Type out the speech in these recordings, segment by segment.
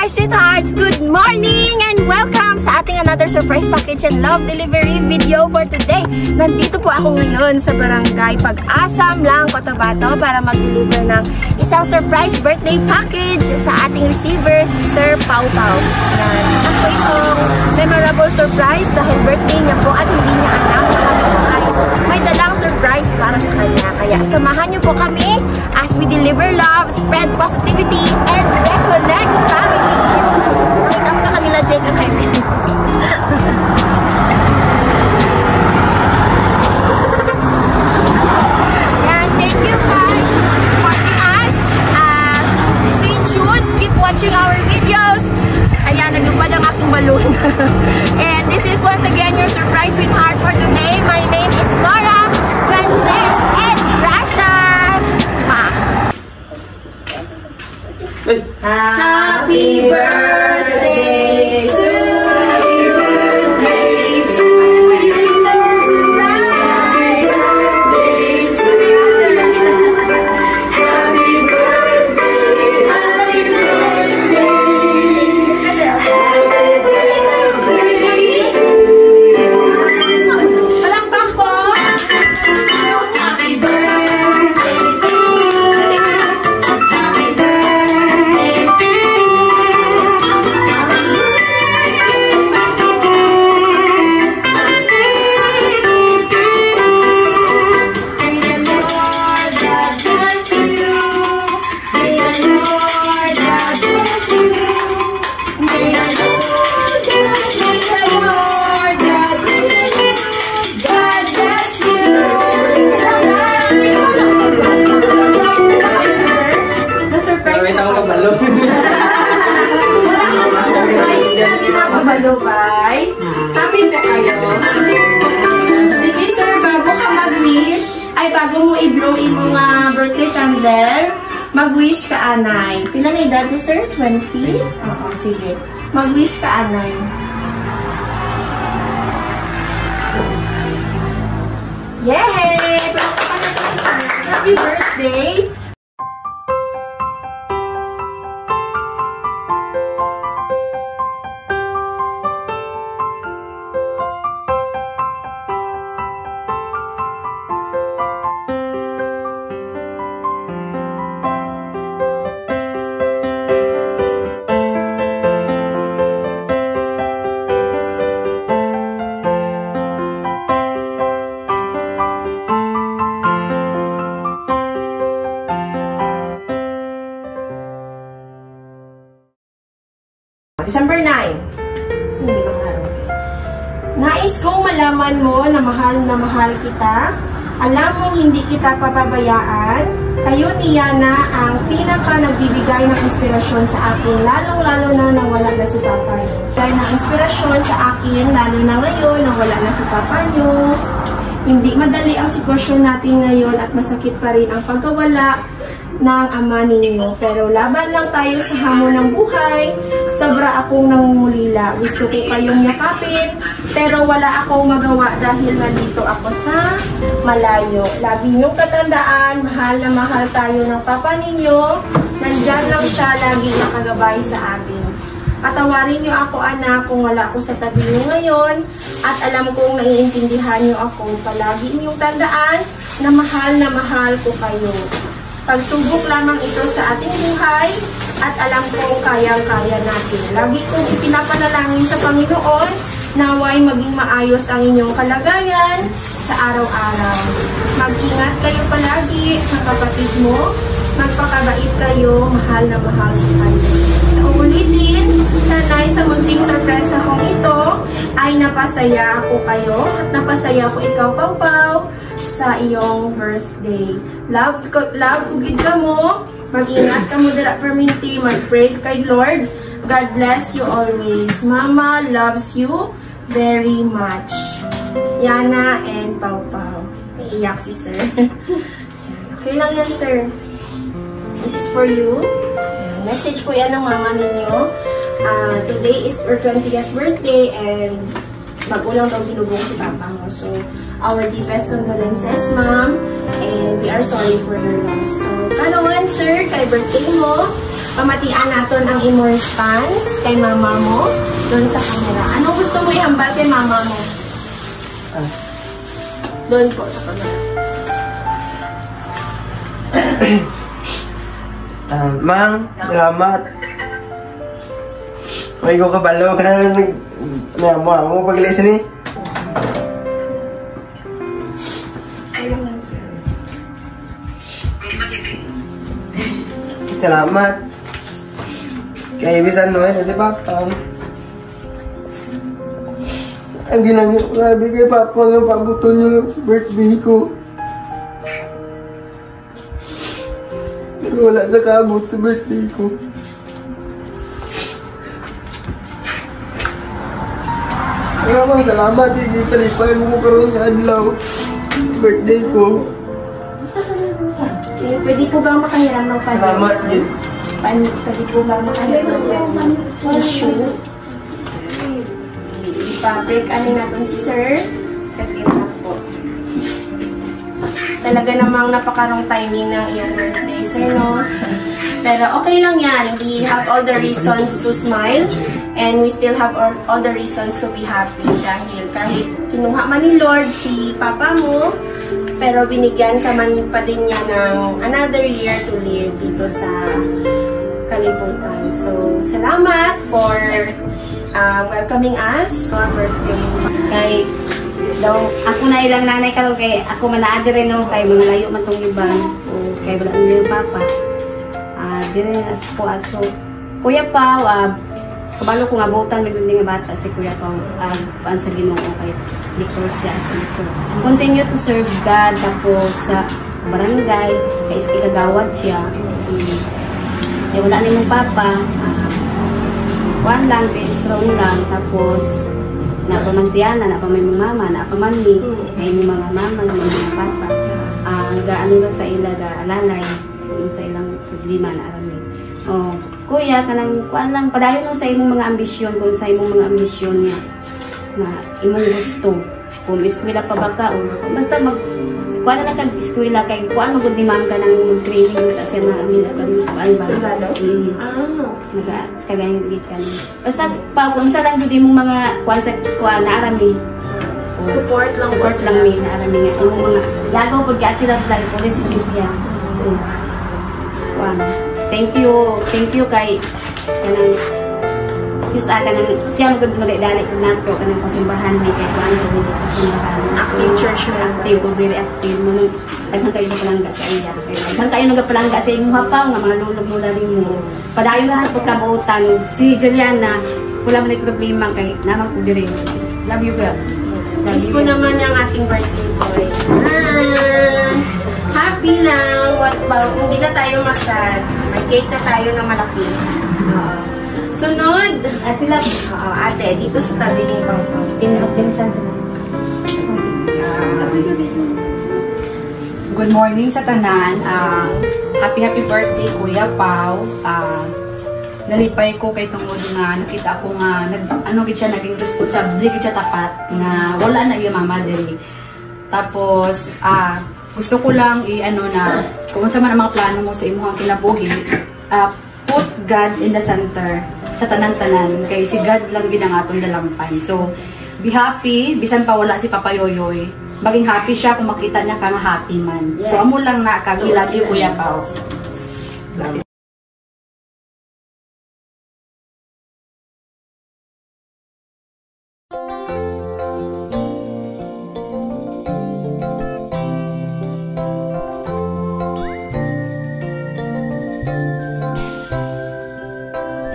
surprise sweethearts! Good morning and welcome sa ating another surprise package and love delivery video for today. Nandito po ako ngayon sa barangay Pag-asam lang, Cotabato para mag-deliver ng isang surprise birthday package sa ating receiver, si Sir Pau Pau. Isa po itong memorable surprise dahil birthday niya po at hindi niya alam na kami po ay may dalang surprise para sa kanya. Kaya samahan niyo po kami as we deliver love, spread positivity, and reconnect families. Pakita mo sa kanila, Jake at Kevin. And thank you guys for supporting us. Stay tuned, keep watching our videos. Ayan, nagupad ang aking balloon. And this is once again your surprise sweetheart for today. My name is Nora Fuentes and Gracias. Happy birthday to you. Birthday to you. Surprise. Birthday to you. Happy birthday. Happy birthday. Palakpak po. Happy birthday to you. Happy birthday to you. Bye. Happy po kayo. Sige sir, bago ka mag-wish, ay bago mo i-blow yung birthday candle, mag-wish ka anay. Pila na edad mo sir? 20? Oo, sige. Mag-wish ka anay. Yay! Happy birthday! December 9. Nais kong malaman mo na mahal kita. Alam mong hindi kita papabayaan. Kayo ni Yana ang pinaka nagbibigay ng inspirasyon sa akin, lalong-lalo na nang wala na si Papa niyo. Dahil na inspirasyon sa akin, lalo na ngayon nang wala na si Papa niyo. Hindi madali ang sitwasyon natin ngayon at masakit pa rin ang pagkawala ng ama ninyo. Pero laban lang tayo sa hamon ng buhay. Sobra akong nangungulila. Gusto ko kayong yakapin, pero wala akong magawa dahil nandito ako sa malayo. Lagi niyong katandaan, mahal na mahal tayo ng papa ninyo. Nandyan lang siya, lagi nakagabay sa atin. Patawarin niyo ako anak kung wala ako sa tabi niyo ngayon at alam kong naiintindihan niyo ako. Palagi niyong tandaan na mahal ko kayo. Pagsubok lamang ito sa ating buhay at alam kong kayang-kaya natin. Lagi kong ipinapanalangin sa Panginoon naway maging maayos ang inyong kalagayan sa araw-araw. Mag-ingat kayo palagi sa kapatid mo. Magpakabait kayo, mahal na mahal kayo. Sa ulitin, sanay sa munting sorpresa kong ito ay napasaya ako kayo at napasaya ko ikaw, Pau Pau, sa iyong birthday. Love ko gid ka mo. Mag-ingat ka mo dira perminti. Mag-pray kay Lord. God bless you always. Mama loves you very much. Yana and Pau Pau. Naiiyak si sir. Okay lang yan, sir. This is for you. Message po yan ng mama ninyo. Today is her 20th birthday and magulang daw ginubong si Papa mo. So, our deepest condolences, Ma'am, and we are sorry for your loss. So, karon, sir, kay birthday mo, pamatian naton ang imong response kay mama mo doon sa camera. Ano gusto mo ihambal kay mama mo? Doon po sa camera. Mang, salamat. May ko kabalo ka na mo pag-listen ni. Salamat. Kaya ibisan no si Papa. Ang ginanyo ko sabi kay Papa nga pabuton niyo lang sa birthday ko. Pero wala sa kabot sa birthday ko. Kaya mga salamat, hindi palipay mo ko karoon sa adlaw. Birthday ko. Pwede po ba makahiram ng pwede? Salamat din. Pwede po ba makahiram ng tissue? Ipa-break natin si sir. Sa kira po. Talaga namang napakarong timing ng iyong birthday, sir, no? Pero okay lang yan. We have all the reasons to smile and we still have all the reasons to be happy dahil kahit kinuha man ni Lord si Papa mo, pero binigyan ka man pa din niya ng another year to live dito sa kalibutan. So, salamat for welcoming us to our birthday. Kay daw ako na ilang nanay karon kay ako manaad rin no kay mga layo man tong iban. So kay wala ni Papa. Dire as po also Kuya Pao, kabalo ko nga butan nagdindi nga bata si Kuya Pao paan sa Ginoo kay Victor siya sa ito. Continue to serve God tapos sa barangay kay iski kagawad siya. Wala ni mong Papa. One lang, strong lang tapos napaman siya na napaman mong mama, napaman ni kay mga mama, mga papa. Gaano na sa ila alalay sa ilang problema na arami. Kuya, kanang kuan lang, padayon lang sa imong mga ambisyon, kung sa imong mga ambisyon niya na imong gusto. Kung eskwela pa ba ka, o basta kuan na kag eskwela, kay kuan magod ni ma'am ka ng training kasi na amila kami kuan ba. Kagayon gikan. Basta pa kung sa lang jud imong mga kuan na arami. Support lang mi na arami nga imong mga lagaw pag atira lang police siya. Thank you kay kanang isa kanang siyang gud mo dali ko nato kanang sa simbahan ni kay kuan ko sa simbahan. Active church na active, very active mo nung daghan kayo palangga sa iya. Daghan kayo nagapalangga sa imong hapaw nga mga lulog mula rin mo. Padayon na sa pagkabuotan si Juliana wala man problema kay namang ko diri. Love you girl. Kiss ko naman yung ating birthday boy. Happy lang. Hindi na tayo masad. May cake na tayo na malaki. Sunod. Ate love. Ate, dito sa tabi ng pausang. Pinisan sila. Good morning sa tanan. Happy birthday Kuya Pao. Nalipay ko kay tungod nga nakita ko nga gid siya naging responsable gid siya tapat nga wala na iya mama diri. Tapos gusto ko lang na kung sa man ang mga plano mo sa imong kinabuhi, put God in the center sa tanan-tanan kay si God lang gid ang atong dalampan. So be happy bisan pa wala si Papa Yoyoy. Maging happy siya kung makita niya ka nga happy man. Yes. So amo lang na kag love you Kuya Pao.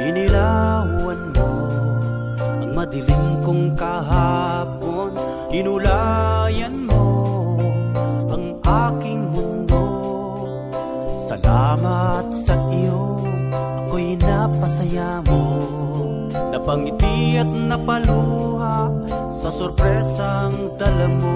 Inilawan mo ang madilim kong kahapon, inulayan mo ang aking mundo. Salamat sa iyo, ako'y napasaya mo, napangiti at napaluha sa sorpresang dala mo.